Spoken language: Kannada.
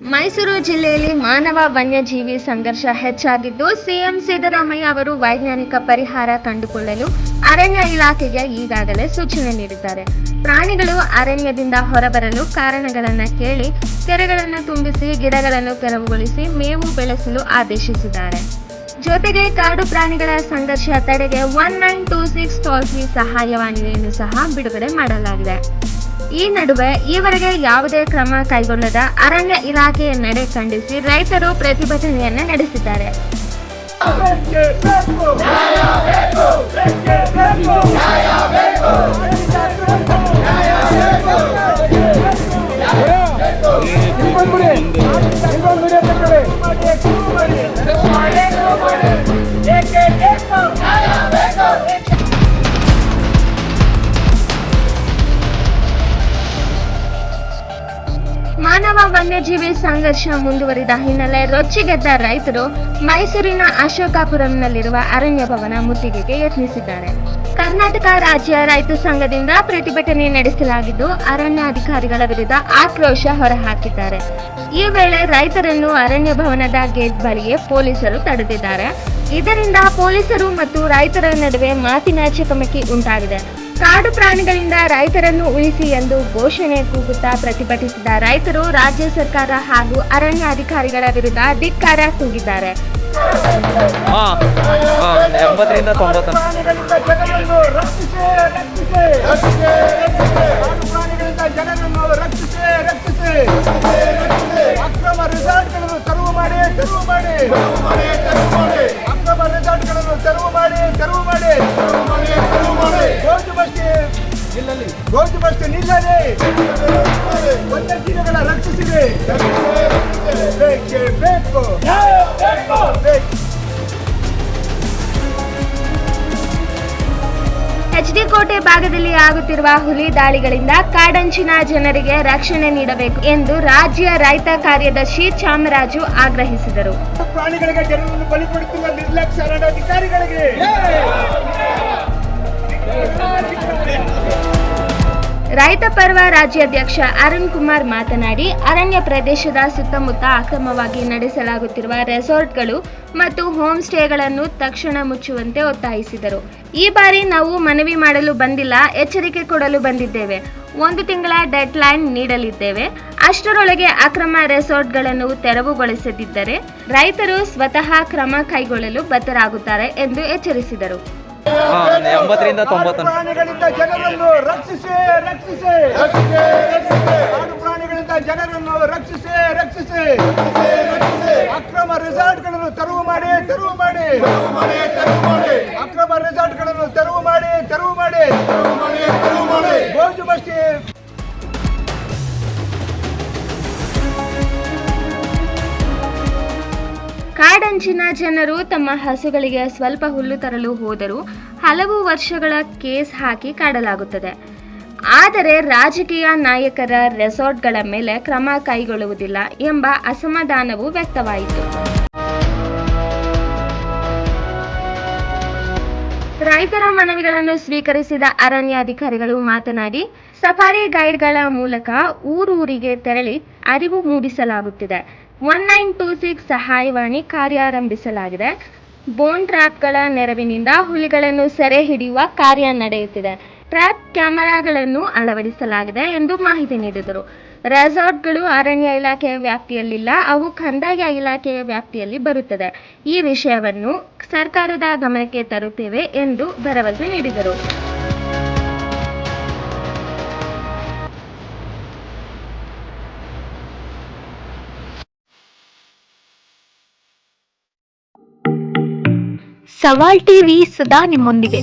ಮೈಸೂರು ಜಿಲ್ಲೆಯಲ್ಲಿ ಮಾನವ ವನ್ಯಜೀವಿ ಸಂಘರ್ಷ ಹೆಚ್ಚಾಗಿದ್ದು, ಸಿಎಂ ಸಿದ್ದರಾಮಯ್ಯ ಅವರು ವೈಜ್ಞಾನಿಕ ಪರಿಹಾರ ಕಂಡುಕೊಳ್ಳಲು ಅರಣ್ಯ ಇಲಾಖೆಗೆ ಈಗಾಗಲೇ ಸೂಚನೆ ನೀಡಿದ್ದಾರೆ. ಪ್ರಾಣಿಗಳು ಅರಣ್ಯದಿಂದ ಹೊರಬರಲು ಕಾರಣಗಳನ್ನು ಕೇಳಿ ಕೆರೆಗಳನ್ನು ತುಂಬಿಸಿ, ಗಿಡಗಳನ್ನು ತೆರವುಗೊಳಿಸಿ ಮೇವು ಬೆಳೆಸಲು ಆದೇಶಿಸಿದ್ದಾರೆ. ಜೊತೆಗೆ ಕಾಡು ಪ್ರಾಣಿಗಳ ಸಂಘರ್ಷ ತಡೆಗೆ 1926 ಟೋಲ್ ಫ್ರೀ ಸಹಾಯವಾಣಿಯನ್ನು ಸಹ ಬಿಡುಗಡೆ ಮಾಡಲಾಗಿದೆ. ಈ ನಡುವೆ ಈವರೆಗೆ ಯಾವುದೇ ಕ್ರಮ ಕೈಗೊಳ್ಳದ ಅರಣ್ಯ ಇಲಾಖೆಯ ನಡೆ ಖಂಡಿಸಿ ರೈತರು ಪ್ರತಿಭಟನೆಯನ್ನ ನಡೆಸಿದ್ದಾರೆ. ಮಾನವ ವನ್ಯಜೀವಿ ಸಂಘರ್ಷ ಮುಂದುವರಿದ ಹಿನ್ನೆಲೆ ರೊಚ್ಚಿಗೆದ್ದ ರೈತರು ಮೈಸೂರಿನ ಅಶೋಕಾಪುರಂನಲ್ಲಿರುವ ಅರಣ್ಯ ಭವನ ಮುತ್ತಿಗೆಗೆ ಯತ್ನಿಸಿದ್ದಾರೆ. ಕರ್ನಾಟಕ ರಾಜ್ಯ ರೈತ ಸಂಘದಿಂದ ಪ್ರತಿಭಟನೆ ನಡೆಸಲಾಗಿದ್ದು, ಅರಣ್ಯ ಅಧಿಕಾರಿಗಳ ವಿರುದ್ಧ ಆಕ್ರೋಶ ಹೊರಹಾಕಿದ್ದಾರೆ. ಈ ವೇಳೆ ರೈತರನ್ನು ಅರಣ್ಯ ಭವನದ ಗೇಟ್ ಬಳಿಯೇ ಪೊಲೀಸರು ತಡೆದಿದ್ದಾರೆ. ಇದರಿಂದ ಪೊಲೀಸರು ಮತ್ತು ರೈತರ ನಡುವೆ ಮಾತಿನ ಚಕಮಕಿ ಉಂಟಾಗಿದೆ. ಕಾಡು ಪ್ರಾಣಿಗಳಿಂದ ರೈತರನ್ನು ಉಳಿಸಿ ಎಂದು ಘೋಷಣೆ ಕೂಗುತ್ತಾ ಪ್ರತಿಭಟಿಸಿದ ರೈತರು ರಾಜ್ಯ ಸರ್ಕಾರ ಹಾಗೂ ಅರಣ್ಯ ಅಧಿಕಾರಿಗಳ ವಿರುದ್ಧ ಧಿಕ್ಕಾರ ಕೂಗಿದ್ದಾರೆ. ಗೋಜು ಬಸ್ತಿ ನಿಲ್ಲದೆ ವನ್ಯಜೀವಿಗಳ ರಕ್ಷಿಸಿದೆ. ಬೇಕು ಎಚ್ಡಿ ಕೋಟೆ ಭಾಗದಲ್ಲಿ ಆಗುತ್ತಿರುವ ಹುಲಿ ದಾಳಿಗಳಿಂದ ಕಾಡಂಚಿನ ಜನರಿಗೆ ರಕ್ಷಣೆ ನೀಡಬೇಕು ಎಂದು ರಾಜ್ಯ ರೈತ ಕಾರ್ಯದರ್ಶಿ ಚಾಮರಾಜು ಆಗ್ರಹಿಸಿದರು. ಪ್ರಾಣಿಗಳಿಗೆ ಜನರನ್ನು ಬಲಿಪಡಿಸುವ ನಿರ್ಲಕ್ಷ್ಯ ಅಧಿಕಾರಿಗಳಿಗೆ ರೈತ ಪರ್ವ ರಾಜ್ಯಾಧ್ಯಕ್ಷ ಅರುಣ್ ಕುಮಾರ್ ಮಾತನಾಡಿ, ಅರಣ್ಯ ಪ್ರದೇಶದ ಸುತ್ತಮುತ್ತ ಅಕ್ರಮವಾಗಿ ನಡೆಸಲಾಗುತ್ತಿರುವ ರೆಸಾರ್ಟ್ಗಳು ಮತ್ತು ಹೋಮ್ ಸ್ಟೇಗಳನ್ನು ತಕ್ಷಣ ಮುಚ್ಚುವಂತೆ ಒತ್ತಾಯಿಸಿದರು. ಈ ಬಾರಿ ನಾವು ಮನವಿ ಮಾಡಲು ಬಂದಿಲ್ಲ, ಎಚ್ಚರಿಕೆ ಕೊಡಲು ಬಂದಿದ್ದೇವೆ. 1 ತಿಂಗಳ ಡೆಡ್ ಲೈನ್ ನೀಡಲಿದ್ದೇವೆ. ಅಷ್ಟರೊಳಗೆ ಅಕ್ರಮ ರೆಸಾರ್ಟ್ಗಳನ್ನು ತೆರವುಗೊಳಿಸದಿದ್ದರೆ ರೈತರು ಸ್ವತಃ ಕ್ರಮ ಕೈಗೊಳ್ಳಲು ಬದ್ಧರಾಗುತ್ತಾರೆ ಎಂದು ಎಚ್ಚರಿಸಿದರು. 80 ಪ್ರಾಣಿಗಳಿಂದ ಜನರನ್ನು ರಕ್ಷಿಸಿ ಕಾಡು ಪ್ರಾಣಿಗಳಿಂದ ಜನರನ್ನು ರಕ್ಷಿಸಿ ಅಕ್ರಮ ರೆಸಾರ್ಟ್ಗಳನ್ನು ತೆರವು ಮಾಡಿ ಅಕ್ರಮ ರೆಸಾರ್ಟ್ಗಳನ್ನು ತೆರವು ಮಾಡಿ ಗೋಜು ಬಸ್ತಿ ಕಾಡಂಚಿನ ಜನರು ತಮ್ಮ ಹಸುಗಳಿಗೆ ಸ್ವಲ್ಪ ಹುಲ್ಲು ತರಲು ಹೋದರೂ ಹಲವು ವರ್ಷಗಳ ಕೇಸ್ ಹಾಕಿ ಕಾಡಲಾಗುತ್ತದೆ. ಆದರೆ ರಾಜಕೀಯ ನಾಯಕರ ರೆಸಾರ್ಟ್ಗಳ ಮೇಲೆ ಕ್ರಮ ಕೈಗೊಳ್ಳುವುದಿಲ್ಲ ಎಂಬ ಅಸಮಾಧಾನವು ವ್ಯಕ್ತವಾಯಿತು. ರೈತರ ಮನವಿಗಳನ್ನು ಸ್ವೀಕರಿಸಿದ ಅರಣ್ಯ ಅಧಿಕಾರಿಗಳು ಮಾತನಾಡಿ, ಸಫಾರಿ ಗೈಡ್ಗಳ ಮೂಲಕ ಊರೂರಿಗೆ ತೆರಳಿ ಅರಿವು ಮೂಡಿಸಲಾಗುತ್ತಿದೆ. 1926 ಸಹಾಯವಾಣಿ ಕಾರ್ಯಾರಂಭಿಸಲಾಗಿದೆ. ಬೋನ್ ಟ್ರ್ಯಾಪ್ಗಳ ನೆರವಿನಿಂದ ಹುಲಿಗಳನ್ನು ಸೆರೆ ಹಿಡಿಯುವ ಕಾರ್ಯ ನಡೆಯುತ್ತಿದೆ. ಟ್ರ್ಯಾಪ್ ಕ್ಯಾಮೆರಾಗಳನ್ನು ಅಳವಡಿಸಲಾಗಿದೆ ಎಂದು ಮಾಹಿತಿ ನೀಡಿದರು. ರೆಸಾರ್ಟ್ಗಳು ಅರಣ್ಯ ಇಲಾಖೆಯ ವ್ಯಾಪ್ತಿಯಲ್ಲಿಲ್ಲ, ಅವು ಕಂದಾಯ ಇಲಾಖೆಯ ವ್ಯಾಪ್ತಿಯಲ್ಲಿ ಬರುತ್ತದೆ. ಈ ವಿಷಯವನ್ನು ಸರ್ಕಾರದ ಗಮನಕ್ಕೆ ತರುತ್ತೇವೆ ಎಂದು ಭರವಸೆ ನೀಡಿದರು. ಸವಾಲ್ ಟಿವಿ ಸದಾ ನಿಮ್ಮೊಂದಿಗೆ.